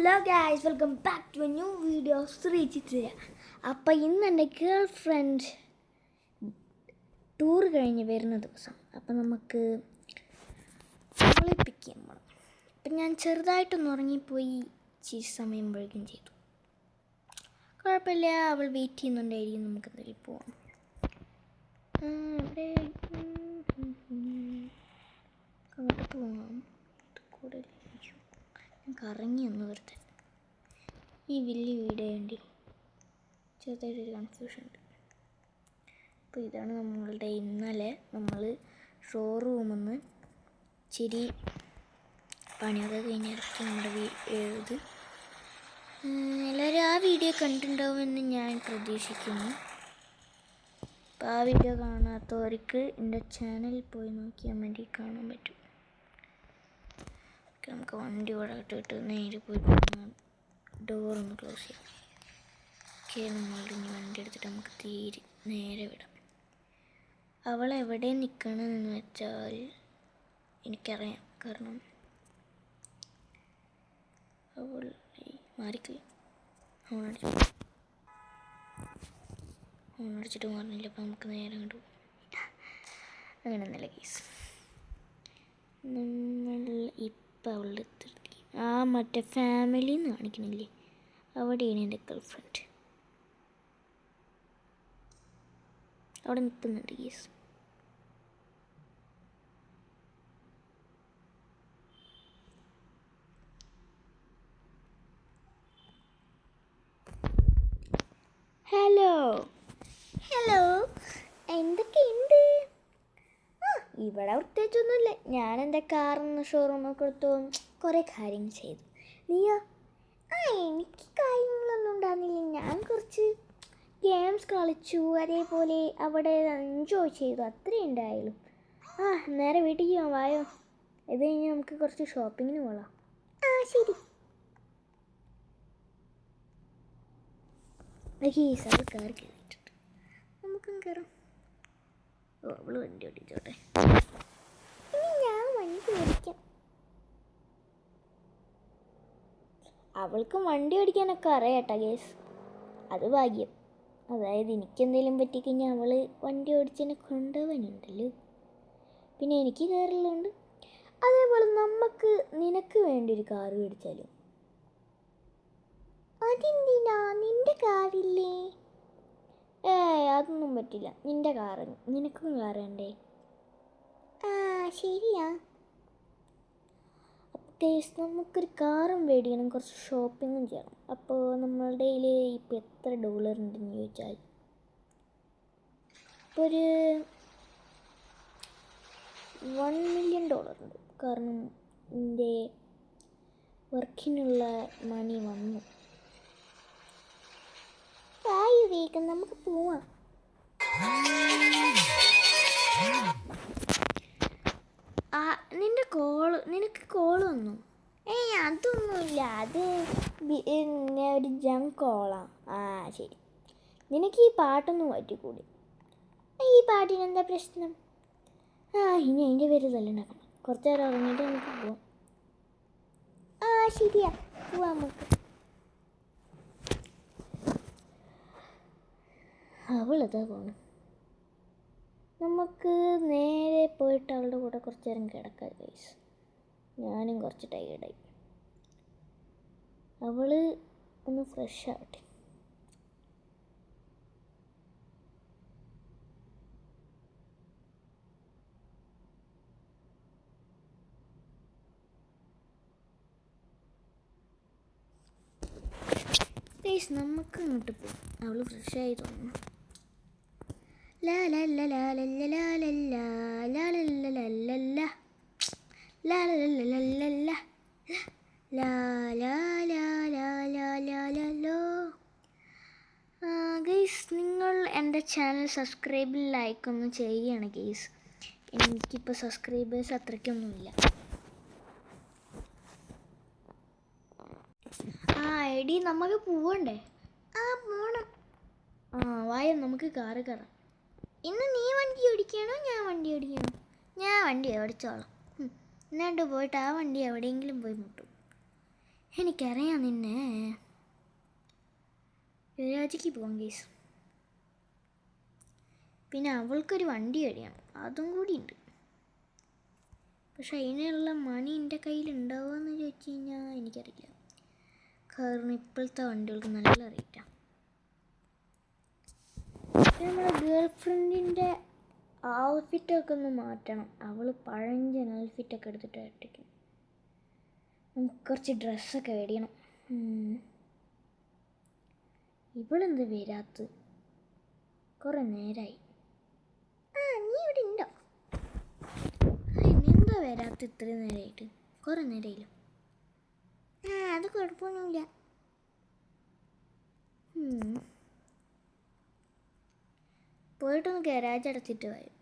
Hello guys, welcome back to a new video. Sreechithra. അപ്പോൾ ഇന്ന് എൻ്റെ ഗേൾ ഫ്രണ്ട് ടൂർ കഴിഞ്ഞ് വരുന്ന ദിവസം. അപ്പോൾ നമുക്ക് അവളെ പിക്ക് ചെയ്യാൻ പോകണം. അപ്പം ഞാൻ ചെറുതായിട്ടൊന്ന് ഉറങ്ങിപ്പോയി, സമയം വൈകുകയും ചെയ്തു. കുഴപ്പമില്ല, അവൾ വെയിറ്റ് ചെയ്യുന്നുണ്ടായിരിക്കും. നമുക്ക് എന്തായാലും പോവാം. ഇവിടെ അങ്ങോട്ട് പോവാം. കൂടെ കറങ്ങി ഒന്ന് വെറുതെ. ഈ വലിയ വീഡിയോ വേണ്ടി ചെറുതായിട്ടൊരു കൺഫ്യൂഷൻ ഉണ്ട്. അപ്പോൾ ഇതാണ് നമ്മളുടെ ഇന്നലെ നമ്മൾ ഷോറൂമിൽ നിന്ന് ഇച്ചിരി പണിയൊക്കെ കഴിഞ്ഞിറക്കി നമ്മുടെ ഇത്. എല്ലാവരും ആ വീഡിയോ കണ്ടിട്ടുണ്ടാവുമെന്ന് ഞാൻ പ്രതീക്ഷിക്കുന്നു. അപ്പോൾ ആ വീഡിയോ കാണാത്തവർക്ക് എൻ്റെ ചാനലിൽ പോയി നോക്കിയാൽ വേണ്ടി കാണാൻ പറ്റും. നമുക്ക് വണ്ടി ഇവിടെ ഇട്ടിട്ട് നേരെ പോയി ഡോറൊന്ന് ക്ലോസ് ചെയ്യാം. ഓക്കെ, നമ്മളുടെ ഇനി വണ്ടി എടുത്തിട്ട് നമുക്ക് നേരെ വിടാം. അവൾ എവിടെ നിൽക്കണമെന്ന് വെച്ചാൽ എനിക്കറിയാം. കാരണം അവൾ മാറിക്കില്ല. ഹോണടിച്ചിട്ട് മാറുന്നില്ല. അപ്പോൾ നമുക്ക് നേരെ അങ്ങോട്ട് പോകും. അങ്ങനെയൊന്നുമില്ല കേസ്. നമ്മൾ ഇപ്പം അവളുടെ മറ്റേ ഫാമിലി എന്ന് കാണിക്കണില്ലേ, അവിടെയാണ് എൻ്റെ ഗേൾ ഫ്രണ്ട്. അവിടെ നിൽക്കുന്നുണ്ട് കേസ്. ഹലോ ഹലോ, എന്തൊക്കെയുണ്ട്? ഇവിടെ പ്രത്യേകിച്ചൊന്നുമില്ല. ഞാൻ എൻ്റെ കാറിന്ന് ഷോറൂമൊക്കെ എടുത്തു കുറേ കാര്യങ്ങൾ ചെയ്തു. നീയോ? എനിക്ക് കാര്യങ്ങളൊന്നും ഉണ്ടായിരുന്നില്ല. ഞാൻ കുറച്ച് ഗെയിംസ് കളിച്ചു, അതേപോലെ അവിടെ എൻജോയ് ചെയ്തു, അത്രയും ഉണ്ടായാലും. നേരെ വീട്ടിലേക്ക് പോകാം, വായോ. ഇത് കഴിഞ്ഞ് നമുക്ക് കുറച്ച് ഷോപ്പിങ്ങിന് പോകാം. ശരി. അത് കാർ കയറിയിട്ടുണ്ട്, നമുക്കും കയറാം. അവള് വണ്ടി ഓടിച്ചോട്ടെ. ഞാൻ വണ്ടി ഓടിക്കാം. അവൾക്കും വണ്ടി ഓടിക്കാനൊക്കെ അറിയാട്ടോ ഗേസ്. അത് ഭാഗ്യം. അതായത് എനിക്കെന്തെങ്കിലും പറ്റിക്കഴിഞ്ഞാൽ അവൾ വണ്ടി ഓടിച്ചതിനെ കൊണ്ടുപോകാനുണ്ടല്ലോ. പിന്നെ എനിക്ക് കയറുള്ളതുകൊണ്ട്. അതേപോലെ നിനക്ക് വേണ്ടി ഒരു കാറ് മേടിച്ചാലോ? അതെന്തിനാ? നിൻ്റെ കാറില്ലേ? അതൊന്നും പറ്റില്ല. നിൻ്റെ കാറ്, നിനക്കും കാറ് വേണ്ടേ? ശരിയാ. കേസ് നമുക്കൊരു കാറും മേടിക്കണം, കുറച്ച് ഷോപ്പിങ്ങും ചെയ്യണം. അപ്പോൾ നമ്മളുടെ കയ്യിൽ ഇപ്പോൾ എത്ര ഡോളർ ഉണ്ടെന്ന് ചോദിച്ചാൽ ഇപ്പോൾ ഒരു $1 million ഉണ്ട്. കാരണം എൻ്റെ വർക്കിനുള്ള മണി വന്നു. വേഗം നമുക്ക് പോവാം. നിനക്ക് കോൾ വന്നു? അതൊന്നുമില്ല. അത് ഒരു ജങ്ക് കോളാ. ശരി. നിനക്ക് ഈ പാട്ടൊന്നും പറ്റിക്കൂടി? ഈ പാട്ടിനെന്താ പ്രശ്നം? ഇനി അതിൻ്റെ പേര് തല്ലുണ്ടാക്കണം. കുറച്ച് നേരം ഉറങ്ങിയിട്ട് നമുക്ക് പോവാം. ശരിയാ, പോവാം നമുക്ക്. അവളതാ പോണം. നമുക്ക് നേരെ പോയിട്ട് അവളുടെ കൂടെ കുറച്ച് നേരം കിടക്കാം ഗൈസ്. ഞാനും കുറച്ച് ടയേർഡായി. അവൾ ഒന്ന് ഫ്രഷ് ആവട്ടെ. ഗൈസ്, നമുക്ക് അങ്ങോട്ട് പോകും. അവൾ ഫ്രഷായി തോന്നുന്നു. ലാ ലാ ലാ ലാ ലാ ലാ ലാ ലാ ലാ ലാ ലാ ലാ ലാ ലാ ലാ ലാ ലാ ലാ. ഗൈസ്, നിങ്ങൾ എൻ്റെ ചാനൽ സബ്സ്ക്രൈബ് ലൈക്കൊന്നും ചെയ്യുകയാണ് ഗൈസ്. എനിക്കിപ്പോൾ സബ്സ്ക്രൈബേഴ്സ് അത്രയ്ക്കൊന്നുമില്ല. എടി, നമുക്ക് പോവണ്ടേ? പോണം. വായ, നമുക്ക് കാറ് കയറാം. ഇന്ന് നീ വണ്ടി ഓടിക്കണോ ഞാൻ വണ്ടി ഓടിക്കണോ? ഞാൻ വണ്ടി ഓടിച്ചോളാം. എന്നാണ്ട് പോയിട്ട് ആ വണ്ടി എവിടെയെങ്കിലും പോയി മുട്ടും. എനിക്കറിയാം നിന്നെ. ഗരാജിക്ക് പോകാം കേസ്. പിന്നെ അവൾക്കൊരു വണ്ടി കഴിയണം, അതും കൂടി ഉണ്ട്. പക്ഷെ അതിനുള്ള മണി എൻ്റെ കയ്യിലുണ്ടാവുമെന്ന് ചോദിച്ചു കഴിഞ്ഞാൽ എനിക്കറിയില്ല. കാരണം ഇപ്പോഴത്തെ വണ്ടികൾക്ക് നല്ല റേറ്റാണ്. നമ്മുടെ ഗേൾ ഫ്രണ്ടിൻ്റെ ഔട്ട്ഫിറ്റൊക്കെ ഒന്ന് മാറ്റണം. അവൾ പഴഞ്ചൻ ഔട്ട്ഫിറ്റൊക്കെ എടുത്തിട്ട് ഇട്ടിരിക്കും. നമുക്ക് കുറച്ച് ഡ്രസ്സൊക്കെ മേടിക്കണം. ഇവളെന്ത് വരാത്ത? കുറേ നേരമായി. നീ ഇവിടെ ഉണ്ടോ? എന്താ വരാത്ത ഇത്രയും നേരമായിട്ട്? കുറേ നേരമായില്ലോ. അത് കുഴപ്പമൊന്നുമില്ല. പോയിട്ടൊന്ന് ഗരാജ് അടച്ചിട്ട് വരും.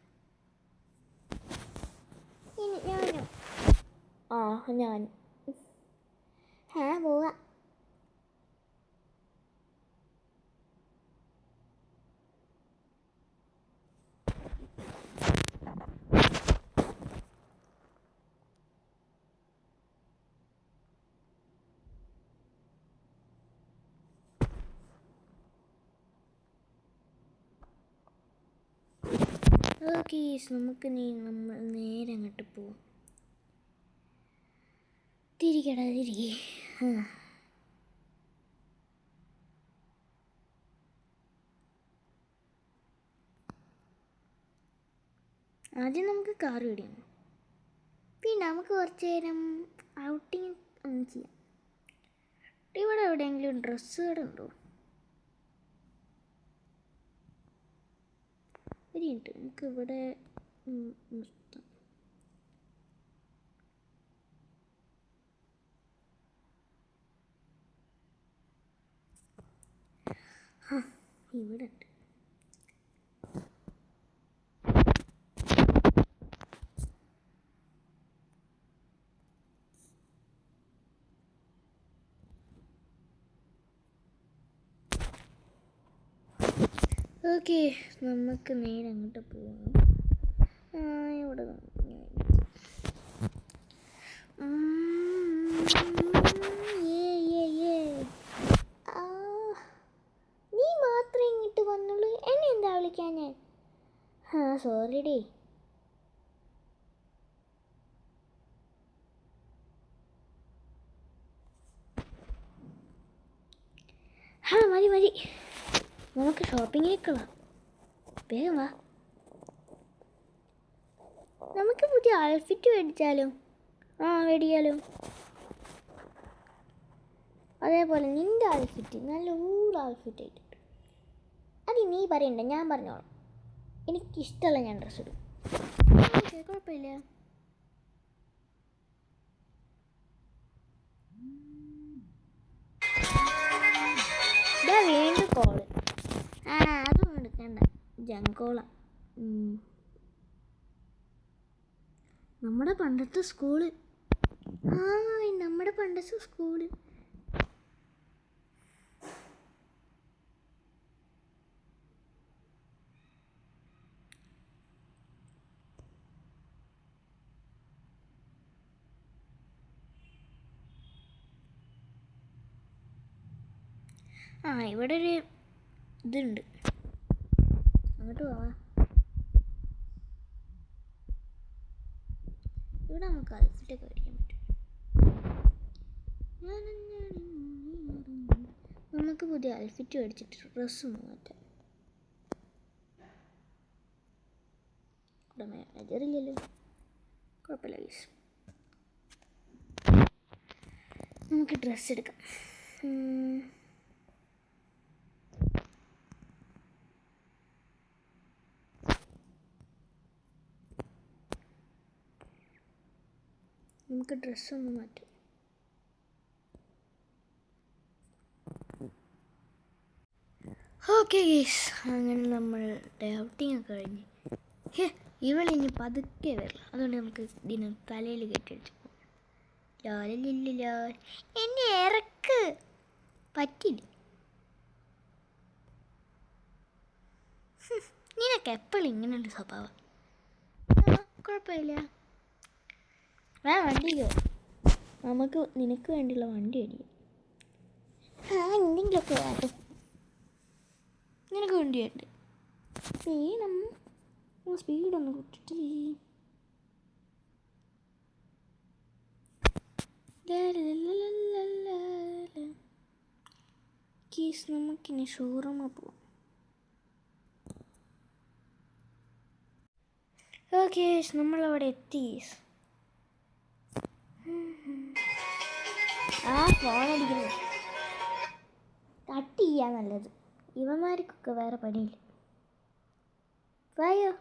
ഞാനും ഞാൻ പോവാ. ഓക്കെ, നമുക്ക് നമ്മൾ നേരെ അങ്ങോട്ട് പോവാം. തിരികെ ആദ്യം നമുക്ക് കാർ പിടിക്കണം. പിന്നെ നമുക്ക് കുറച്ച് നേരം ഔട്ടിങ് ഒന്നും ചെയ്യാം. ഇവിടെ എവിടെയെങ്കിലും ഡ്രസ്സ് കട ഉണ്ടോ? ഒരു മിനിറ്റ്, നമുക്ക് ഇവിടെ നിർത്താം. ഇവിടെ ഉണ്ട്. ഓക്കെ, നമുക്ക് നേരെ അങ്ങോട്ട് പോവാം. ഇവിടെ നീ മാത്രമേ ഇങ്ങോട്ട് വന്നുള്ളൂ. എന്നെ എന്താ വിളിക്കാൻ? ഞാൻ സോറി ഡേ. മതി, നമുക്ക് ഷോപ്പിങ്ങിലേക്കുള്ള. വേഗം വാ. നമുക്ക് പുതിയ ഔട്ട്ഫിറ്റ് മേടിച്ചാലോ? മേടിക്കാലോ. അതേപോലെ നിൻ്റെ ഔട്ട്ഫിറ്റ് നല്ല ഔട്ട്ഫിറ്റ് ആയിട്ടുണ്ട്. അത് നീ പറയണ്ട, ഞാൻ പറഞ്ഞോളാം. എനിക്കിഷ്ടമല്ല, ഞാൻ ഡ്രസ്സ് ഇടും. കുഴപ്പമില്ല. വീണ്ടും കോള്. അതൊന്നും എടുക്കണ്ട, ജങ്കോള. നമ്മുടെ പണ്ടത്തെ സ്കൂള്. നമ്മുടെ പണ്ടത്തെ സ്കൂള്. ഇവിടെ ഒരു ഇതുണ്ട്, അങ്ങോട്ട് പോവാ. ഇവിടെ നമുക്ക് ഔട്ട്ഫിറ്റൊക്കെ മേടിക്കാൻ പറ്റും. നമുക്ക് പുതിയ ഔട്ട്ഫിറ്റ് മേടിച്ചിട്ട് ഡ്രസ്സ് മാറ്റാം. ഇവിടെ മാനേജറില്ലല്ലോ, കുഴപ്പമില്ല ഗൈസ്. നമുക്ക് ഡ്രസ്സ് എടുക്കാം. നമുക്ക് ഡ്രസ്സൊന്ന് മാറ്റാം. ഓക്കെ ഗൈസ്, അങ്ങനെ നമ്മളുടെ ഔട്ടിങ് ഒക്കെ കഴിഞ്ഞ്. ഇവളിനി പതുക്കെ വരില്ല, അതുകൊണ്ട് നമുക്ക് ഇതിന് തലയിൽ കെട്ടിടിച്ചു. ലാലില്ല, എന്നെ ഇറക്ക്. പറ്റില്ല. നിനക്ക് എപ്പോഴും ഇങ്ങനെയുണ്ട് സ്വഭാവം. കുഴപ്പമില്ല, വണ്ടിയിലോ. നമുക്ക് നിനക്ക് വേണ്ടിയുള്ള വണ്ടി അടിക്കാം. എന്തെങ്കിലുമൊക്കെ വേണം. നിനക്ക് വണ്ടിയുണ്ട്. വേണം. സ്പീഡൊന്ന് കൂട്ടിട്ട്. കേസ് നമുക്കിനി ഷോറൂമിൽ പോവാം. ഓക്കെ നമ്മളവിടെ എത്തി. ആ ഫോൺ അടിക്കുന്നു. കട്ട് ചെയ്യാൻ നല്ലത്. ഇവന്മാർക്കൊക്കെ വേറെ പണിയില്ല. വായോ,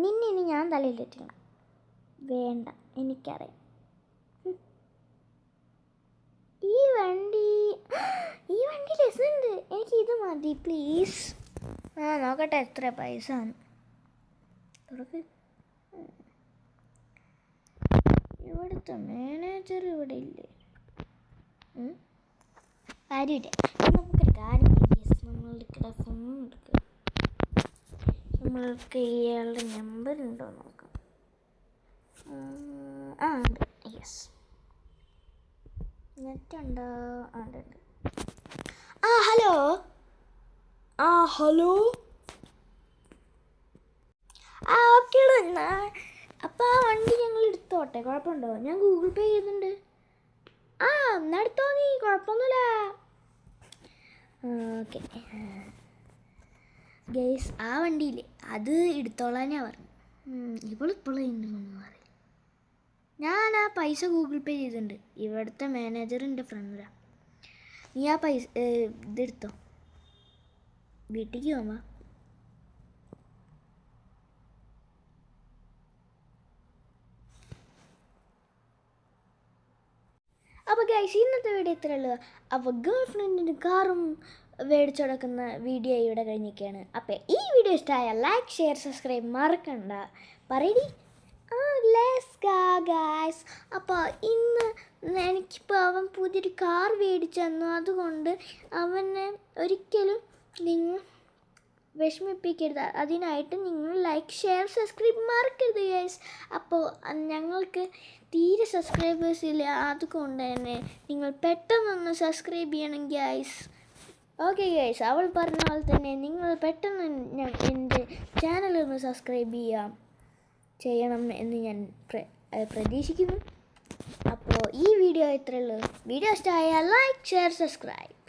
നിന്നെ ഇനി ഞാൻ തലയിലെത്തിക്കണം. വേണ്ട, എനിക്കറിയാം. ഈ വണ്ടി രസമുണ്ട്. എനിക്ക് ഇത് മതി പ്ലീസ്. നോക്കട്ടെ എത്ര പൈസ ആണ്. ഇവിടുത്തെ മാനേജർ ഇവിടെ ഇല്ലേ? കാര്യമില്ല. നമുക്കൊരു കാര്യം നമ്മളുടെ ഫോൺ എടുക്കുക. നമ്മൾക്ക് ഇയാളുടെ നമ്പർ ഉണ്ടോ നോക്കാം. ഉണ്ട്. യെസ്, നെറ്റ് ഉണ്ടോ? ഉണ്ട്. ഹലോ. ഓക്കേടോ. അപ്പം ആ വണ്ടി ഞങ്ങൾ എടുത്തോട്ടെ, കുഴപ്പമുണ്ടോ? ഞാൻ ഗൂഗിൾ പേ ചെയ്യുന്നുണ്ട്. എന്നാ എടുത്തോ നീ, കുഴപ്പമൊന്നുമില്ല. ഓക്കെ ഗൈസ്, ആ വണ്ടിയില്ലേ അത് എടുത്തോളാനാ പറഞ്ഞു. ഇപ്പോഴും ഉണ്ടെന്നൊന്നും അറിയില്ല. ഞാൻ ആ പൈസ ഗൂഗിൾ പേ ചെയ്തിട്ടുണ്ട്. ഇവിടുത്തെ മാനേജറിൻ്റെ ഫ്രണ്ടാ. നീ ആ പൈസ ഇതെടുത്തോ, വീട്ടിലേക്ക് പോവാ. അപ്പോൾ ഗൈസ്, ഇന്നത്തെ വീഡിയോ ഇത്രയേ ഉള്ളൂ. അപ്പോൾ ഗേൾ ഫ്രണ്ടിൻ്റെ കാറും മേടിച്ചു കൊടുക്കുന്ന വീഡിയോ ഇവിടെ കഴിഞ്ഞിരിക്കുകയാണ്. അപ്പോൾ ഈ വീഡിയോ ഇഷ്ടമായ ലൈക്ക്, ഷെയർ, സബ്സ്ക്രൈബ് മറക്കണ്ട. പറയടി. Let's go guys. അപ്പോൾ ഇന്ന് എനിക്കിപ്പോൾ അവൻ പുതിയൊരു കാർ മേടിച്ചു തന്നു. അതുകൊണ്ട് അവനെ ഒരിക്കലും നിങ്ങൾ വിഷമിപ്പിക്കരുത്. അതിനായിട്ട് നിങ്ങൾ ലൈക്ക്, ഷെയർ, സബ്സ്ക്രൈബ് മറക്കരുത് ഗൈസ്. അപ്പോൾ ഞങ്ങൾക്ക് തീരെ സബ്സ്ക്രൈബേഴ്സ് ഇല്ല. അതുകൊണ്ട് തന്നെ നിങ്ങൾ പെട്ടെന്നൊന്ന് സബ്സ്ക്രൈബ് ചെയ്യണം ഗൈസ്. ഓക്കെ ഗൈസ്, അവൾ പറഞ്ഞ പോലെ തന്നെ നിങ്ങൾ പെട്ടെന്ന് എൻ്റെ ചാനലൊന്ന് സബ്സ്ക്രൈബ് ചെയ്യണം എന്ന് ഞാൻ പ്രതീക്ഷിക്കുന്നു. അപ്പോൾ ഈ വീഡിയോ ഇത്രയേ ഉള്ളൂ. വീഡിയോ ഇഷ്ടമായ ലൈക്ക്, ഷെയർ, സബ്സ്ക്രൈബ്.